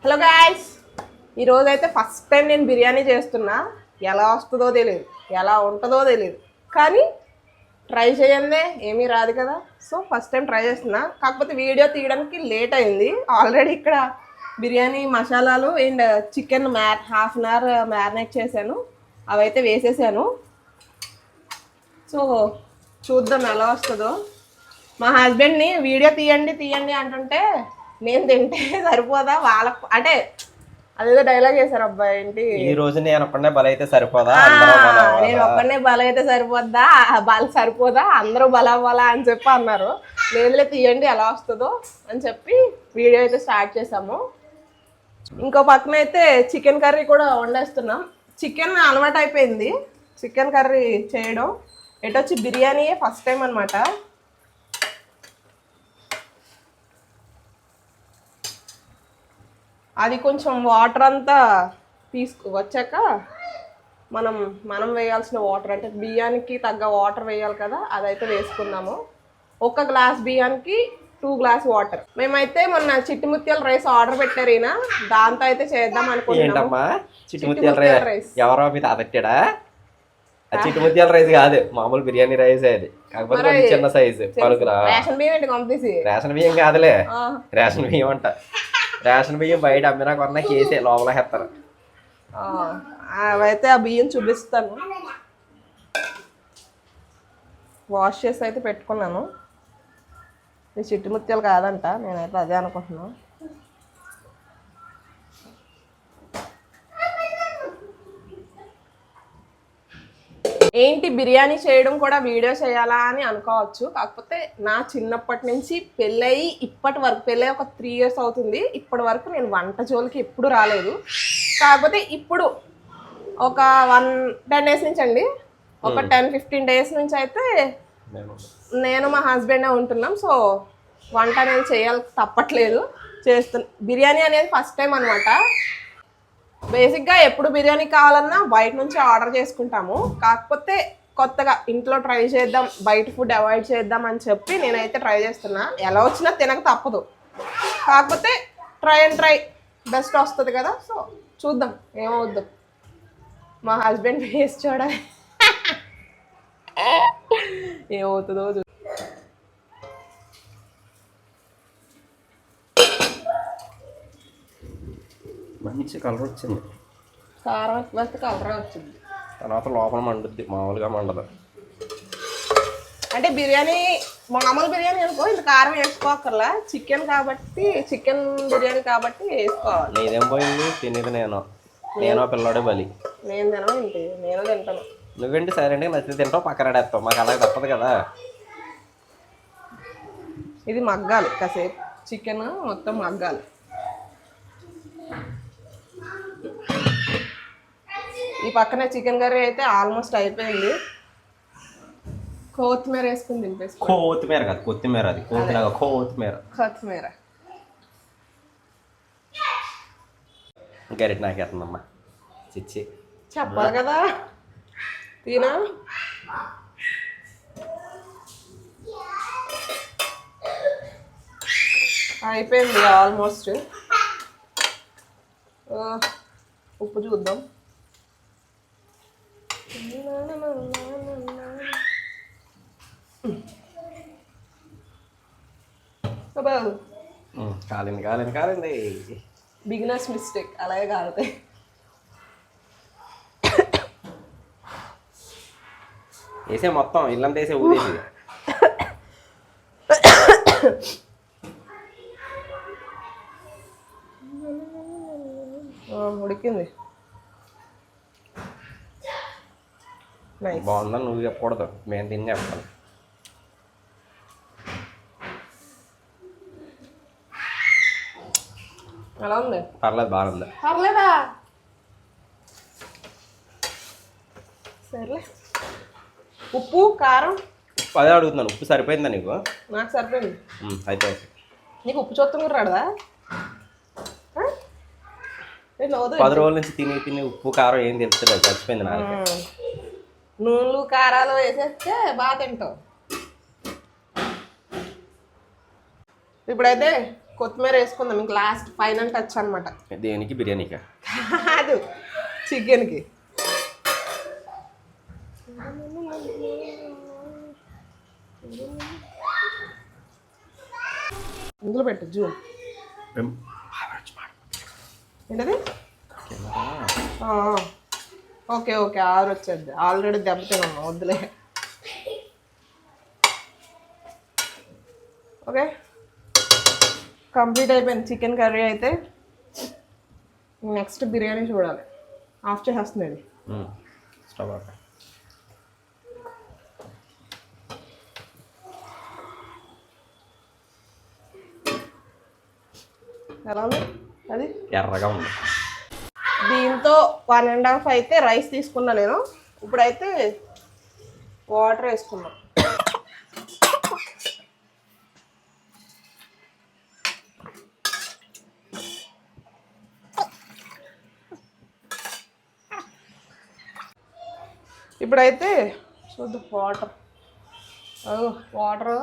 Hello guys, ఈరోజు అయితే first time నేను బిర్యానీ చేస్తున్నా. ఎలా వస్తుందో తెలియదు, ఎలా ఉంటుందో తెలియదు, కానీ ట్రై చేయందే ఏమీ రాదు కదా. సో ఫస్ట్ టైం ట్రై చేస్తున్నా. కాకపోతే వీడియో తీయడానికి లేట్ అయింది. ఆల్రెడీ ఇక్కడ బిర్యానీ మసాలాలు and chicken half an hour marinate చేశాను, అవైతే వేసేసాను. సో చూద్దాం ఎలా వస్తుందో. మా హస్బెండ్ని వీడియో తీయండి అంటుంటే నేను తింటే సరిపోదా వాళ్ళకు, అంటే అదేదో డైలాగ్ చేశారు అబ్బాయి ఏంటి, ఈ రోజు నేను ఒక్కనే బలైతే సరిపోదా, నేను ఒక్కనే బలైతే సరిపోద్దా, బల సరిపోదా అందరూ బలా అని చెప్పి అన్నారు. లేదులే తీయండి ఎలా వస్తుందో అని చెప్పి వీడియో అయితే స్టార్ట్ చేసాము. ఇంకో పక్కన అయితే చికెన్ కర్రీ కూడా వండేస్తున్నాం. చికెన్ అలవాటు అయిపోయింది చికెన్ కర్రీ చేయడం. ఎటొచ్చి బిర్యానీయే ఫస్ట్ టైం అనమాట. అది కొంచెం వాటర్ అంతా వచ్చాక మనం వేయాల్సిన వాటర్, అంటే బియ్యానికి తగ్గ వాటర్ వేయాలి కదా, అదైతే వేసుకుందాము. ఒక గ్లాస్ బియ్యానికి 2 గ్లాస్ వాటర్. మేమైతే మొన్న చిట్టుముత్యాల రైస్ ఆర్డర్ పెట్టారు ఈయన, దాంతో అయితే చేద్దాం అనుకుంటున్నాము. చిట్టుముత్యాల రైస్ ఎవరో మీద అదట్టాడా? చిట్టుముత్యాల రైస్ కాదు, మామూలు బిర్యానీ రైస్ అది, కాకపోతే చిన్న సైజు పలుకురా. రేషన్ బియ్యం ఏంటి పంపిసి? రేషన్ బియ్యం కాదులే, రేషన్ బియ్యం అంట. రేషన్ బియ్యం బయట అమ్మినా కొన్నా కేసే లోపల వేస్తారు. అవైతే ఆ బియ్యం చూపిస్తాను. వాష్ చేసి అయితే పెట్టుకున్నాను. ఇది చిట్టుముత్యాలు కాదంట, నేనైతే అదే అనుకుంటున్నాను. ఏంటి బిర్యానీ చేయడం కూడా వీడియో చేయాలా అని అనుకోవచ్చు. కాకపోతే నా చిన్నప్పటి నుంచి పెళ్ళయి ఇప్పటి వరకు, పెళ్ళయి ఒక 3 years అవుతుంది, ఇప్పటి వరకు నేను వంట జోలికి ఎప్పుడు రాలేదు. కాకపోతే ఇప్పుడు ఒక 10 days నుంచి అండి, ఒక 10-15 days నుంచి అయితే నేను మా హస్బెండే ఉంటున్నాం. సో వంట అనేది చేయాలి, తప్పట్లేదు, చేస్తున్నా. బిర్యానీ అనేది ఫస్ట్ టైం అనమాట. బేసిక్గా ఎప్పుడు బిర్యానీ కావాలన్నా బయట నుంచి ఆర్డర్ చేసుకుంటాము. కాకపోతే కొత్తగా ఇంట్లో ట్రై చేద్దాం, బయట ఫుడ్ అవాయిడ్ చేద్దాం అని చెప్పి నేనైతే ట్రై చేస్తున్నా. ఎలా వచ్చినా తినక తప్పదు, కాకపోతే ట్రై బెస్ట్ వస్తుంది కదా. సో చూద్దాం ఏమవుద్దు. మా హస్బెండ్ ఫేస్ చూడాలి ఏమవుతుందో. మంచి కలర్ వచ్చింది, కారం వేస్తే కలర్ వచ్చింది, తర్వాత లోపల మండుద్ది, మామూలుగా మండదు. అంటే బిర్యానీ మామూలు బిర్యానీ అనుకో ఇంత కారం వేసుకోకర్లా, చికెన్ కాబట్టి, చికెన్ బిర్యానీ కాబట్టి వేసుకోవాలి. నీదేం పోయింది, తినేది నేను పిల్లోడే బలి. నేను తినను ఏంటి, నేను తింటాను. నువ్వేంటి సైలెంట్గా నచ్చితే తింటావు, పక్కనడేస్తావు, మాకు అలాగే తప్పదు కదా. ఇది మగ్గాలి కాసేపు, చికెన్ మొత్తం మగ్గాలి. ఈ పక్కనే చికెన్ కర్రీ అయితే ఆల్మోస్ట్ అయిపోయింది. కొత్తిమీర వేసుకుని దింపేసి. కొత్తిమీర కాదు, కొత్తిమీర అది కొత్తిమీర. గరిట నాకేస్తుందమ్మా, చిచ్చి చెప్పాలి కదా. తినా అయిపోయింది ఆల్మోస్ట్. ఉప్పు చూద్దాం. కాలింది. బిగినర్స్ మిస్టేక్, అలాగే కాలుతాయి. వేసే మొత్తం ఇల్లంతా వేసే ఊదేసి. ఉడికింది. బాగుందని నువ్వు చెప్పకూడదు, మేము తిని చెప్తాను. ఎలా ఉంది? పర్లేదు, బాగుంది. పర్లేదా? సర్లే. ఉప్పు కారం అదే అడుగుతున్నాను, ఉప్పు సరిపోయిందా నీకు? నాకు సరిపోయింది. అయితే నీకు ఉప్పు చూస్తాం కూడా రాడదా? 10 రోజుల నుంచి తిని ఉప్పు కారం ఏం తెలుస్తుంది, చచ్చిపోయింది నాకు. నూనెలు కారాలు వేసేస్తే బాగా తింటావు. ఇప్పుడైతే కొత్తిమీర వేసుకుందాం, ఇంక లాస్ట్ ఫైనల్ టచ్ అనమాట. దేనికి? బిర్యానీకా? కాదు, చికెన్కి. ఇందులో పెట్టు జూమ్. ఏంటది? ఓకే ఓకే, ఆరు వచ్చేది. ఆల్రెడీ దెబ్బతిన్నాను, వద్దులే. ఓకే, కంప్లీట్ అయిపోయింది చికెన్ కర్రీ అయితే. నెక్స్ట్ బిర్యానీ చూడాలి. ఆఫ్ చేసేస్తుంది ఇది. Stove off. ఎలా ఉంది అది? ఎర్రగా ఉంది. దీంతో 1.5 అయితే రైస్ తీసుకున్నా నేను. ఇప్పుడైతే వాటర్ వేసుకున్నా. ఇప్పుడైతే చూద్దాం వాటర్. వాటర్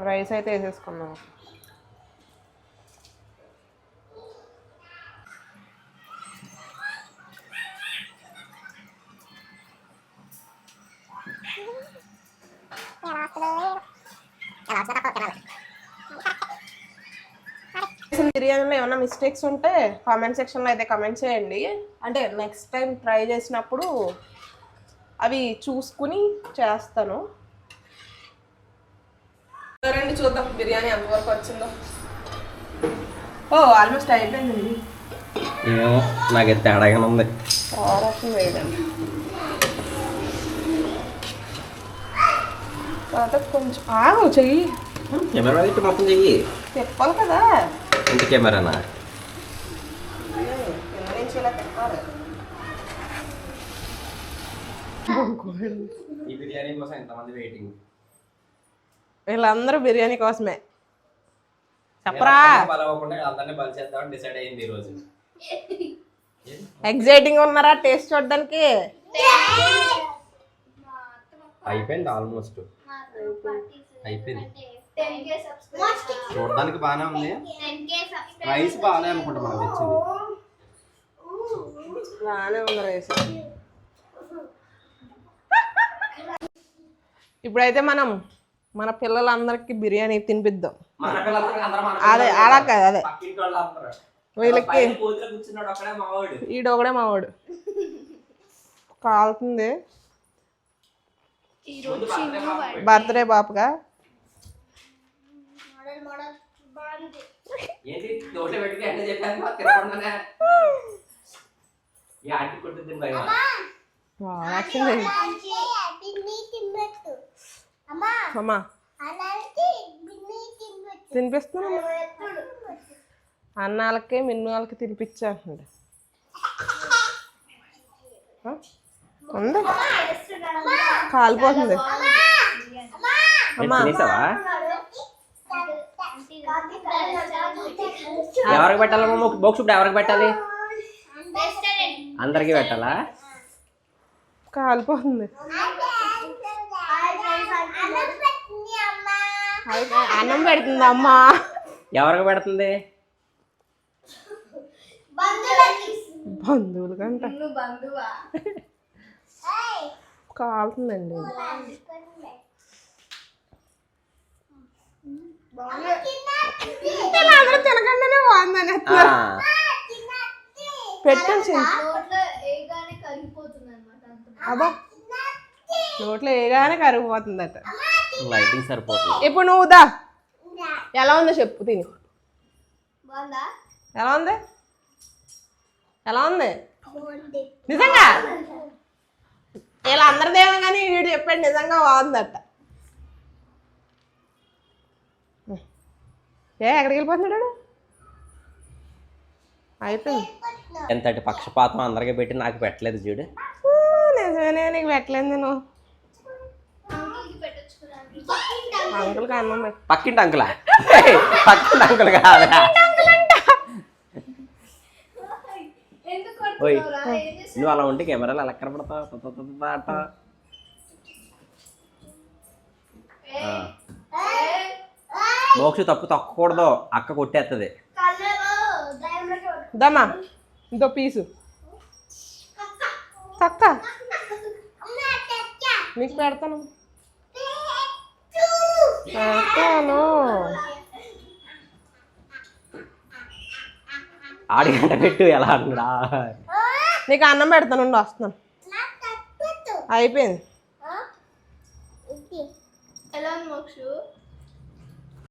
రైస్ అయితే వేసేసుకున్నాం. బిర్యానీలో ఏమైనా మిస్టేక్స్ ఉంటే కామెంట్ సెక్షన్లో అయితే కమెంట్ చేయండి. అంటే నెక్స్ట్ టైం ట్రై చేసినప్పుడు అవి చూసుకుని చేస్తాను. రండి చూద్దాం బిర్యానీ ఎంతవరకు వచ్చిందో. ఆల్మోస్ట్ అయిపోయింది. ఏమో నాకైతే తేడాగా ఉంది. వేయడండి తర్వాత కొంచెం ఆగు, చెయ్యి. కెమెరా పెట్టి మొత్తం చెయ్యి. చెప్పాలి కదా. ఇంత కెమెరానా? ఈ బిర్యానీ కోసం ఎంతమంది వెయిటింగ్? వీళ్ళందరూ బిర్యానీ కోసమే. చెప్పరా? అందరినీ బలిచేద్దామని డిసైడ్ అయింది ఈరోజు. ఎగ్జైటింగ్ ఉన్నారా టేస్ట్ చూడడానికి? అయిపోయింది, ఆల్మోస్ట్ అయిపోయింది. చూడడానికి బాగానే ఉంది. రైస్ బాగానే అనుకుంటా మనకు తెచ్చింది. బాగానే ఉంది రైస్. ఇప్పుడైతే మనం మన పిల్లలందరికి బిర్యానీ తినిపిద్దాం. అదే అలా కాదు, అదే వీళ్ళకి. ఈడొకడే మావాడు. కాలుతుంది బర్త్డే పాపగా. అమ్మా తినిపిస్తున్నా. అన్నాలకి మిన్ను వాళ్ళకి తినిపించా అండి. ఉంది, కాలిపోతుంది. అమ్మా ఎవరికి పెట్టాలి? బాక్స్ ఇప్పుడు ఎవరికి పెట్టాలి? అందరికి పెట్టాలా? కాలిపోతుంది. అన్నం పెడుతుంది అమ్మా. ఎవరికి పెడుతుంది? బంధువులు కంట. కాలుతుందండి. అందరూ తినకుండానే బాగుందని పెట్టాను. అబ్బా నోట్లో ఏగానే కరిగిపోతుందట. లైటింగ్ సరిపోతుంది. ఇప్పుడు నువ్వు దా, ఎలా ఉందో చెప్పు. తిని ఎలా ఉంది? ఎలా ఉంది నిజంగా? ఇలా అందరిదేమో కానీ వీడు చెప్పాడు నిజంగా బాగుందట. ఎక్కడికి వెళ్ళిపోతున్నాడు? అయిపోయింది. ఎంతటి పక్షపాతం అందరికి పెట్టి నాకు పెట్టలేదు చూడు. నిజమేనే, నీకు పెట్టలేదు నేను. అంకుల్ అన్నం పక్కింటి అంకులా? పక్కింటి అంకుల్ కాదా? నువ్వు అలా ఉంటే కెమెరాలు ఎలా కనపడతావు? మోక్ష తప్పు తొక్కకూడదు, అక్క కొట్టేస్తుంది. దమ్మా ఇంకో పీసు చక్క నీకు పెడతాను పెడతాను. ఆడి గంట పెట్టు ఎలా అంటున్నా. నీకు అన్నం పెడతాను ఉండు, వస్తున్నాను. అయిపోయింది. ఎలా ఉంది మోక్షు?